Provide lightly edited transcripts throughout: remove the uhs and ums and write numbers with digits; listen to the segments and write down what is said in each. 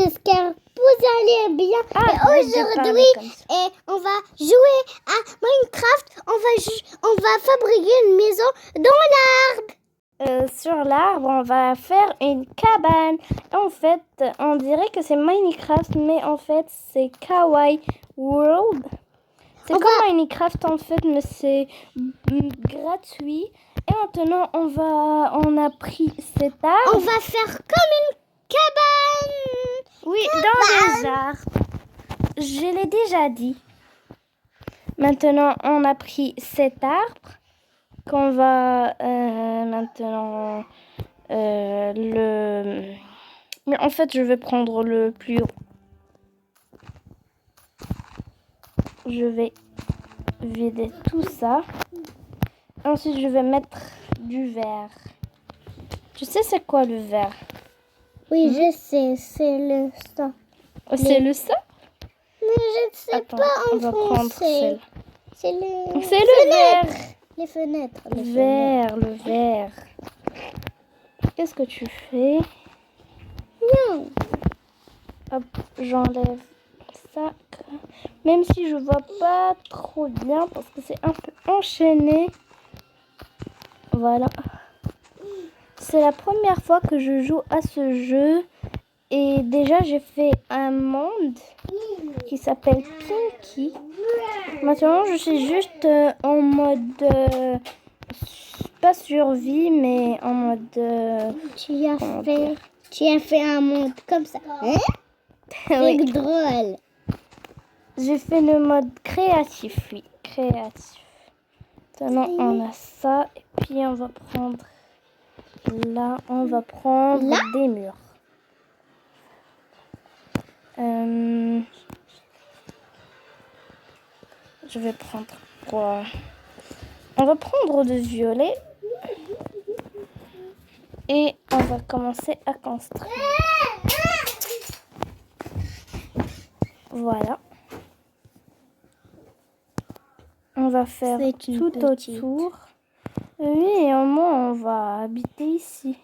j'espère que vous allez bien. Et aujourd'hui, on va jouer à Minecraft. On va fabriquer une maison dans l'arbre. Sur l'arbre, on va faire une cabane. En fait, on dirait que c'est Minecraft, mais en fait, c'est Kawaii World. C'est comme Minecraft en fait, mais c'est gratuit. Et maintenant, on a pris cet arbre. On va faire comme une cabane. Oui, dans les arbres. Je l'ai déjà dit. Maintenant, on a pris cet arbre qu'on va maintenant le... Mais en fait, je vais prendre le plus haut. Je vais vider tout ça. Ensuite, je vais mettre du verre. Tu sais c'est quoi le verre? Oui, je sais, c'est le sang. C'est le sang? Mais je ne sais pas en on va prendre français. C'est le verre. Les fenêtres. Le verre. Qu'est-ce que tu fais? Non. Hop, j'enlève ça. Même si je vois pas trop bien parce que c'est un peu enchaîné. Voilà. C'est la première fois que je joue à ce jeu. Et déjà, j'ai fait un monde qui s'appelle Pinky. Maintenant, je suis juste en mode... pas survie, mais en mode... Tu as fait un monde comme ça. Hein? Oui. C'est drôle. J'ai fait le mode créatif, oui. Créatif. Maintenant, on a ça. Et puis, on va prendre... Là, on va prendre des murs. Je vais prendre quoi? On va prendre du violet. Et on va commencer à construire. Voilà. On va faire tout autour. Oui, et au moins on va habiter ici.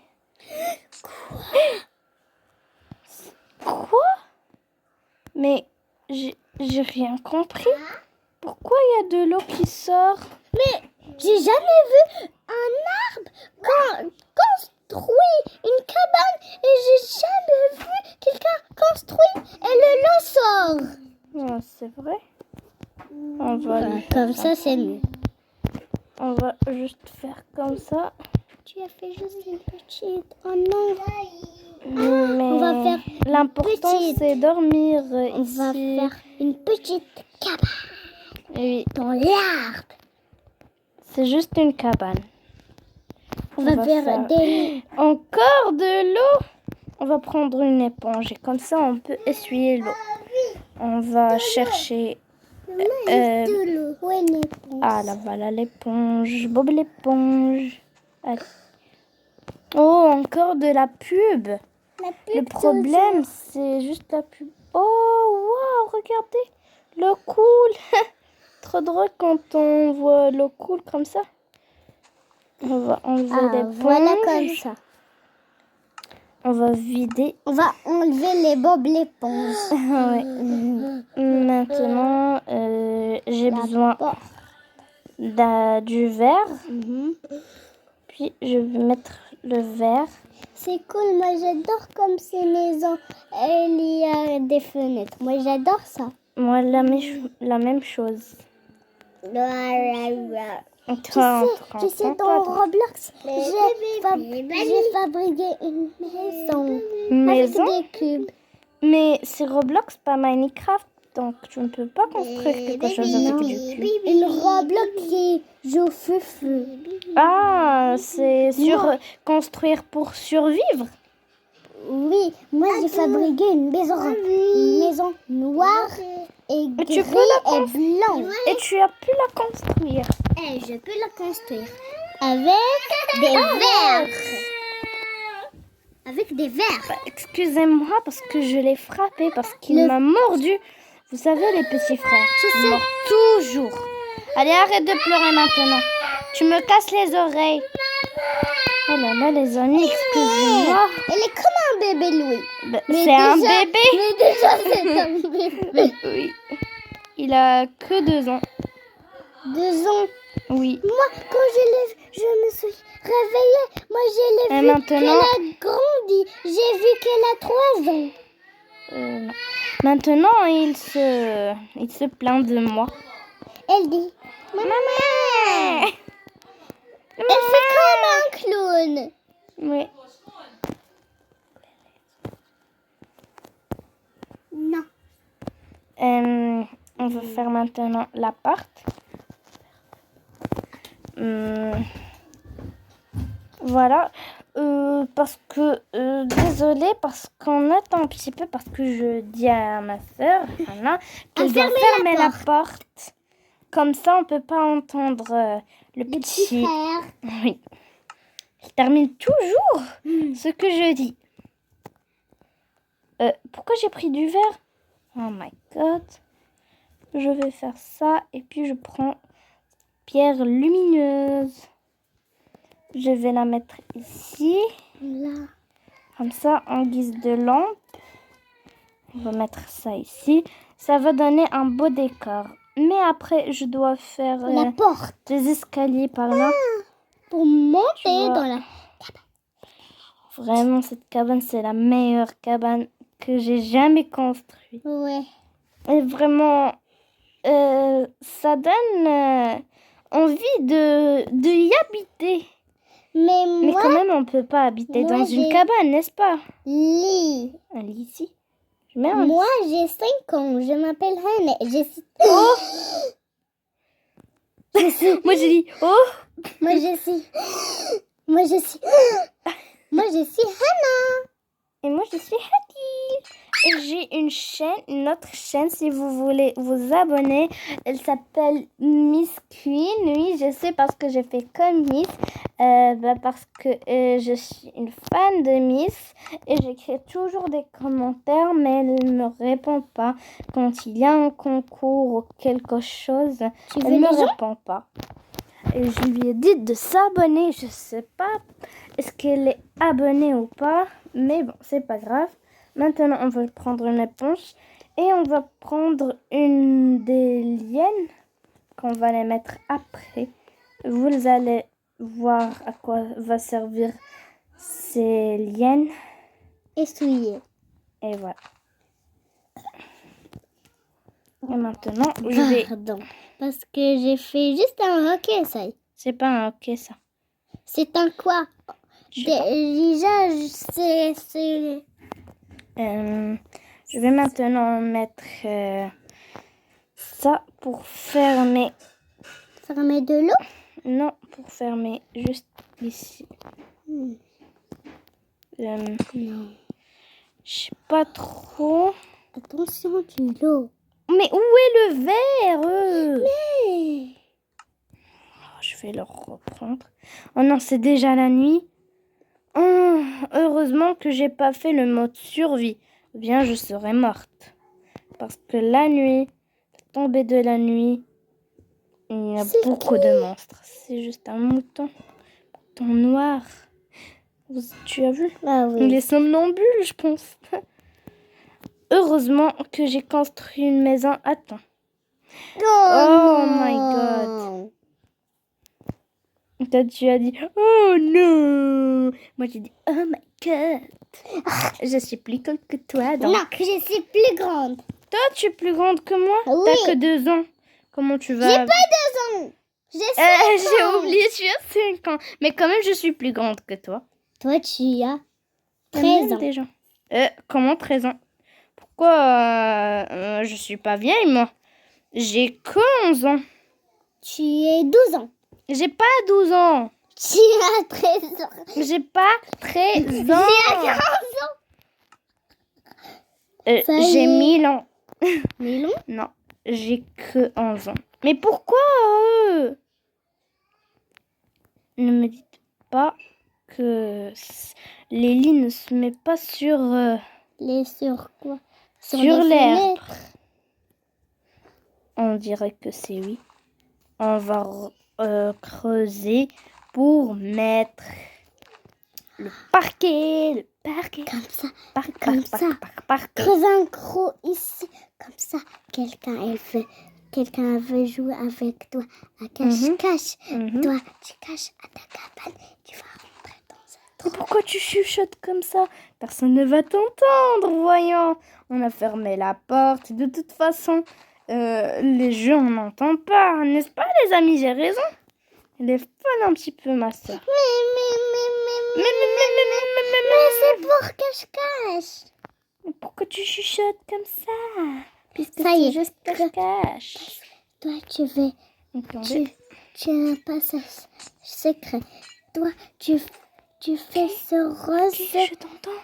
Quoi? Mais j'ai rien compris. Pourquoi il y a de l'eau qui sort? Mais j'ai jamais vu un arbre construit une cabane et j'ai jamais vu quelqu'un construit et le l'eau sort. Oh, c'est vrai. On va comme ça, c'est mieux. On va juste faire comme ça. Tu as fait juste une petite. Oh non. Mais on va faire l'important c'est dormir ici. On va faire une petite cabane. Oui. Dans l'arbre. C'est juste une cabane. On va faire des... Encore de l'eau. On va prendre une éponge et comme ça on peut essuyer l'eau. On va chercher... de l'eau. Ouais, une éponge. Ah là voilà l'éponge. Bob l'éponge. Allez. Oh, encore de la pub. Le problème, c'est juste la pub. Oh, waouh, regardez. L'eau coule. Trop drôle quand on voit l'eau coule comme ça. On va enlever l'éponge. Voilà comme ça. On va vider. On va enlever les bobs l'éponge. Ouais. Maintenant, j'ai besoin du verre. Puis, je vais mettre le verre. C'est cool, moi j'adore comme ces maisons. Il y a des fenêtres. Moi j'adore ça. Moi, la même chose. Tu sais, dans Roblox, j'ai fabriqué une maison avec des cubes. Mais c'est Roblox, pas Minecraft. Donc, tu ne peux pas construire quelque chose avec du cube. Une Roblox qui joue feu. Ah, c'est construire pour survivre. Oui, moi j'ai fabriqué une maison noire et gris et blanc. Et tu as pu la construire. Et je peux la construire avec des verres. Avec des verres. Bah, excusez-moi parce que je l'ai frappé parce qu'il m'a mordu. Vous savez, les petits frères, ils mordent toujours. Allez, arrête de pleurer maintenant. Tu me casses les oreilles. Oh là là, les amis, excusez-moi. Elle est comme un bébé, Louis. Bah, Mais c'est un déjà- bébé. Mais déjà, c'est un bébé. Oui. Il a que 2 ans. 2 ans. Oui. Moi, quand je me suis réveillée, moi, je l'ai Et vu maintenant- qu'elle a grandi. J'ai vu qu'elle a 3 ans. Non. Maintenant, il se plaint de moi. Elle dit, maman. Elle fait comme un clown. Oui. Non. On va faire maintenant l'appart. Voilà. Parce que, désolée, parce qu'on attend un petit peu, parce que je dis à ma soeur, Anna, qu'elle doit fermer la porte. Comme ça, on peut pas entendre le petit. Frère. Oui. Je termine toujours ce que je dis. Pourquoi j'ai pris du verre? Oh my god. Je vais faire ça et puis je prends pierre lumineuse. Je vais la mettre ici. Là. Comme ça, en guise de lampe. On va mettre ça ici. Ça va donner un beau décor. Mais après, je dois faire La porte. des escaliers par là. Pour monter vois. dans la... Vraiment, cette cabane, c'est la meilleure cabane que j'ai jamais construite. Ouais. Et vraiment, ça donne envie de y habiter. Mais Mais moi, quand même, on peut pas habiter moi, dans une j'ai- cabane, n'est-ce pas? lit. Un lit ici. Je mets un Moi, j'ai 5 ans. Je m'appelle Hannah. Moi, j'ai dit, oh! Moi, je suis... Moi, je suis... Moi, je suis Hannah. Et moi, je suis Hattie. Et j'ai une autre chaîne, si vous voulez vous abonner. Elle s'appelle Miss Queen. Oui, je sais parce que j'ai fait comme Miss. Parce que je suis une fan de Miss. Et j'écris toujours des commentaires, mais elle ne me répond pas. Quand il y a un concours ou quelque chose, Tu veux elle ne les me répond pas. Et je lui ai dit de s'abonner. Je sais pas est-ce qu'elle est abonnée ou pas. Mais bon, c'est pas grave. Maintenant, on va prendre une éponge. Et on va prendre une des lianes. Qu'on va les mettre après. Vous allez voir à quoi va servir ces lianes. Essuyer. Et voilà. Et maintenant, je vais... Pardon. Parce que j'ai fait juste un hockey, ça. C'est pas un hockey, ça. C'est un quoi? Je sais pas. Déjà, c'est... Je vais maintenant mettre ça pour fermer. Fermer de l'eau? Non, pour fermer juste ici. Non. Je sais pas trop. Attention, du l'eau. Mais où est le verre Mais... Oh, je vais le reprendre. Oh non, c'est déjà la nuit. Oh, heureusement que j'ai pas fait le mode survie. Ou bien je serais morte. Parce que la nuit, la tombée de la nuit, il y a C'est beaucoup de monstres. C'est juste un mouton. Mouton noir. Tu as vu? Ah Il oui. est somnambule, je pense. Heureusement que j'ai construit une maison à temps. Oh my god. Toi, tu as dit oh non. Moi, j'ai dit oh my god. Je suis plus grande que toi, donc. Non, je suis plus grande. Toi, tu es plus grande que moi. Oui. T'as que 2 ans. Comment tu vas? J'ai pas 2 ans. J'ai 5 J'ai ans. oublié, tu as 5 ans. Mais quand même, je suis plus grande que toi. Toi, tu as Quand 13 même, ans. déjà. Comment 13 ans? Pourquoi je suis pas vieille, moi? J'ai que 11 ans. Tu es 12 ans. J'ai pas 12 ans. Tu as 13 ans. J'ai pas 13 Tu ans. as 15 ans. Ça y J'ai est. 1000 ans. Mais non. Non, j'ai que 11 ans. Mais pourquoi Ne me dites pas que les lits ne se mettent pas sur, Les sur quoi? sur les l'herbe. fenêtres. On dirait que c'est oui. On va creuser pour mettre Le parquet. Comme ça. Parc. Creuse un gros ici. Comme ça, quelqu'un veut jouer avec toi à cache-cache. Toi, tu caches à ta cabane. Tu vas rentrer dans un Mais pourquoi tu chuchotes comme ça? Personne ne va t'entendre, voyons. On a fermé la porte. De toute façon, les jeux, on n'entend pas. N'est-ce pas, les amis? J'ai raison. Elle est folle un petit peu, ma soeur. Mais c'est pour cache-cache. Mais pourquoi tu chuchotes comme ça? Puisque Ça y est, c'est juste cache-cache. Toi, tu as un passage secret. Toi, tu fais ce rose. Je t'entends.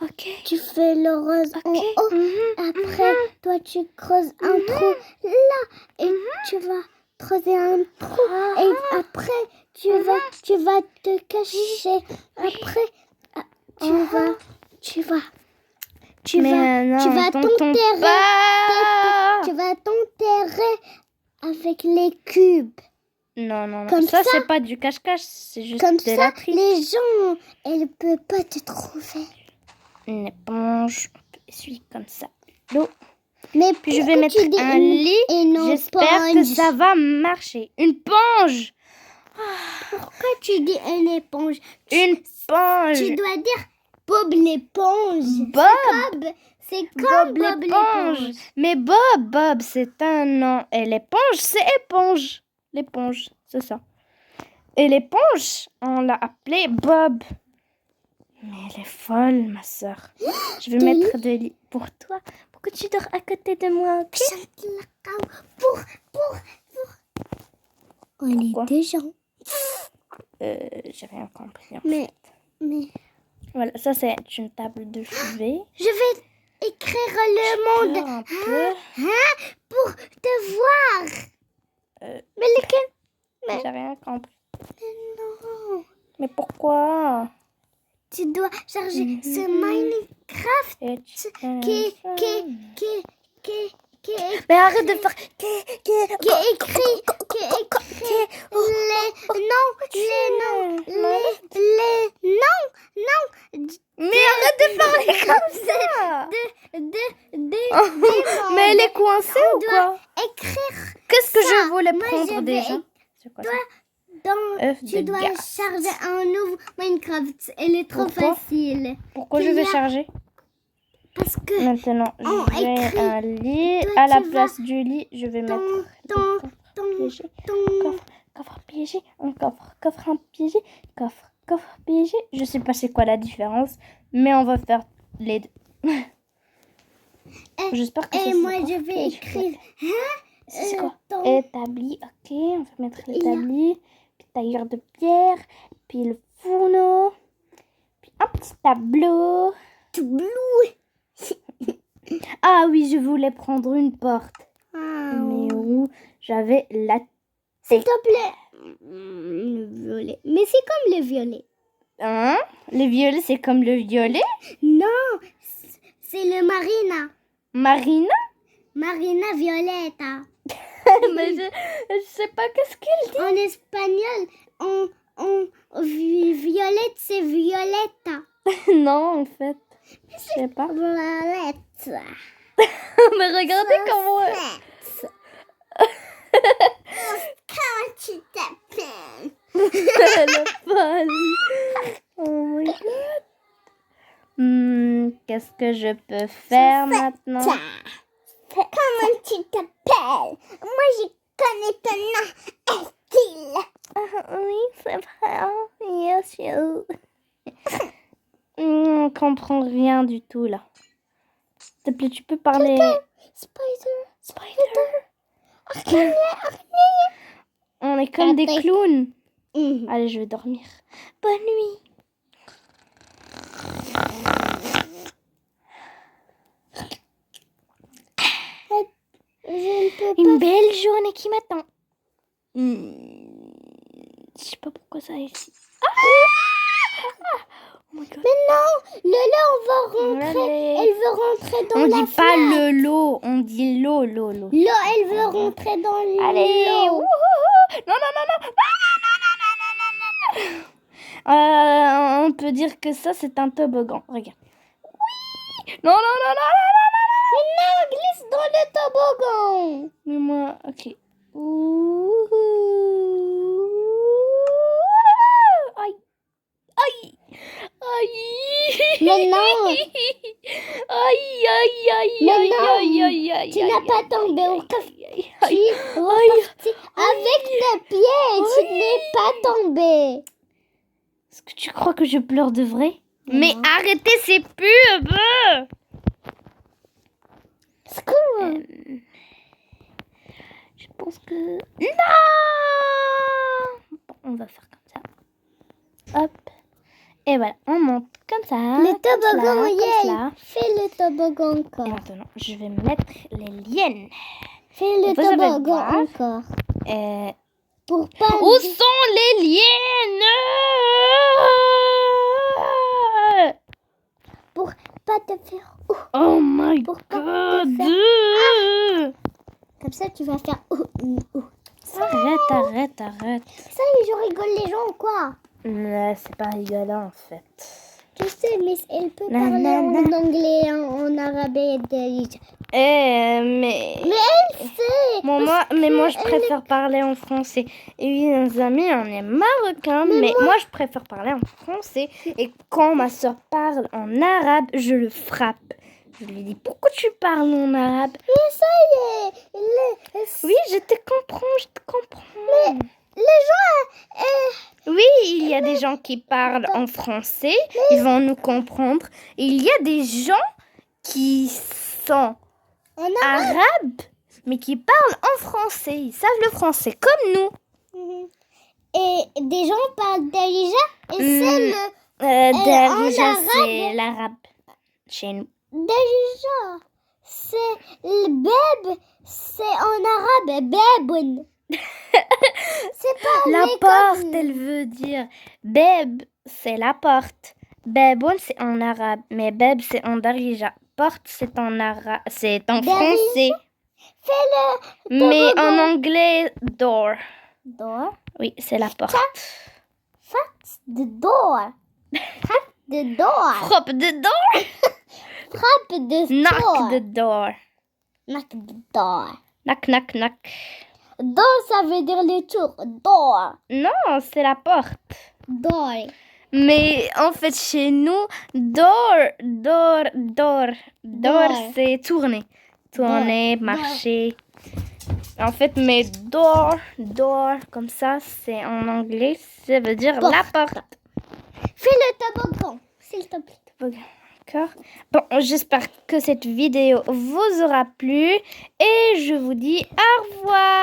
Ok. Tu fais le rose en haut. Après, toi, tu creuses un trou là. Et tu vas creuser un trou. Et après, tu vas te cacher. Après, tu vas t'enterrer. Tu vas t'enterrer avec les cubes. Non. Comme ça, ça, c'est pas du cache-cache. C'est juste Comme de ça, la triche. les gens, elles ne peuvent pas te trouver. Une éponge. On peut essuyer comme ça. L'eau. Mais Puis je vais mettre un lit. J'espère que ça va marcher. Une ponge. Pourquoi tu dis une éponge? Une ponge. Tu dois dire Bob l'éponge. Bob. C'est comme Bob l'éponge. Mais Bob, c'est un nom. Et l'éponge, c'est éponge. L'éponge, c'est ça. Et l'éponge, on l'a appelée Bob. Mais elle est folle, ma soeur. Je vais mettre de lit pour toi. Pour que tu dors à côté de moi, ok? On est Pourquoi? des gens. J'ai rien compris. Mais Voilà, ça c'est une table de chevet. je vais écrire le monde Un peu. pour te voir. Mais lequel? J'ai rien compris. Non. Mais pourquoi? Tu dois charger ce Minecraft Et qui Mais arrête de faire. écrit les noms. Mais arrête de parler comme ça. Mais elle est coincée ou quoi? Écrire Qu'est-ce que ça. je voulais Moi, prendre je vais déjà? C'est quoi ça? Œuf tu de dois gaz. charger un nouveau Minecraft. Elle est trop Pourquoi? facile. Pourquoi je vais Viens. charger? Parce que Maintenant, j'ai écrit. un lit. Toi, À la tu place du lit, je vais mettre ton coffre piégé, un coffre un piégé, coffre piégé. Je sais pas c'est quoi la différence, mais on va faire les deux. J'espère que et moi je vais écrire c'est quoi? Établi, ok, on va mettre l'établi, puis tailleur de pierre, puis le fourneau, puis un petit tableau. tout bleu. Ah oui, je voulais prendre une porte. Mais où j'avais la S'il te plaît. Le violet. Mais c'est comme le violet. Hein? Le violet, c'est comme le violet? Non, c'est le Marina. Marina? Marina Violeta. Mais je sais pas qu'est-ce qu'elle dit. En espagnol, violette, c'est Violeta. Non, en fait. Je sais pas. Violette. Mais regardez comment... Comment tu t'appelles? Elle est folle. Oh my god. Qu'est-ce que je peux faire maintenant? Comment tu t'appelles? Moi, je connais ton nom. Est-il? Oui, c'est vrai. Yes, yes. On comprend rien du tout, là. S'il te plaît, tu peux parler... Spider. On est comme des clowns. Mhm. Allez, je vais dormir. Bonne nuit. Une belle journée qui m'attend. Je sais pas pourquoi ça est ici. Oh my god. Mais non, Lola, on va rentrer. Allez. Elle veut rentrer dans On la dit pas fenêtre. le lot, on dit l'eau. Lo, elle veut rentrer dans Allez. l'eau. Wouhou. Non. On peut dire que ça, c'est un toboggan. Regarde. Oui. Non, non, non, non, Mais non, glisse dans le toboggan. mais moi, ok. Aïe, aïe, aïe. Mais non. Aïe, aïe, aïe, Mais aïe, non. aïe, aïe, aïe. Tu n'as pas tombé au café. Aïe, Tu aïe, es reparti avec tes pieds. Tu Aïe. n'es pas tombé. Est-ce que tu crois que je pleure de vrai? Non. Mais arrêtez ces pubs! Je pense que... Non! Bon, on va faire comme ça. Hop. Et voilà, on monte comme ça. Le toboggan, comme yeah. cela. Fais le toboggan Et encore. maintenant, je vais mettre les liens. Fais le Vous allez toboggan voir. encore. Pour pas... Où sont les liens? Pour pas te faire... Oh my Pour pas god! te Comme ça, tu vas faire... Arrête, arrête, arrête. Ça, je rigole les gens ou quoi? C'est pas rigolant en fait. Je sais, mais elle peut Non, parler non, en anglais, en arabe et intelligent. Mais Elle sait. moi je préfère parler en français. Et oui, nos amis, on est marocains, mais moi je préfère parler en français. Et quand ma soeur parle en arabe, je le frappe. Je lui dis, pourquoi tu parles en arabe? Mais ça y est. Oui, je te comprends. Les gens... Oui, il y a des gens qui parlent en français, ils vont nous comprendre. Et il y a des gens qui sont en arabe. arabes, mais qui parlent en français. Ils savent le français, comme nous. Et des gens parlent déjà. Et c'est le... Darija, en c'est l'arabe chez nous. déjà. C'est le beb. C'est en arabe. Beboun. C'est pas La l'école. porte, elle veut dire beb, c'est la porte. Beboun, c'est en arabe, mais beb, c'est en darija. Porte, c'est en arabe, c'est en Darija? français. Fais-le. Mais en anglais, door. Door. Oui, c'est la porte. Fat the door. Fat the door. Frappe the door. Frappe the door. Knock the door. Knock the door. Knock, knock, knock. Door, ça veut dire le tour. Door. Non, c'est la porte. Door. Mais en fait, chez nous, door, c'est tourner. Tourner, Door. marcher. En fait, mais door, comme ça, c'est en anglais, ça veut dire Porte. la porte. Fais le toboggan, s'il te plaît. D'accord. Bon, j'espère que cette vidéo vous aura plu et je vous dis au revoir.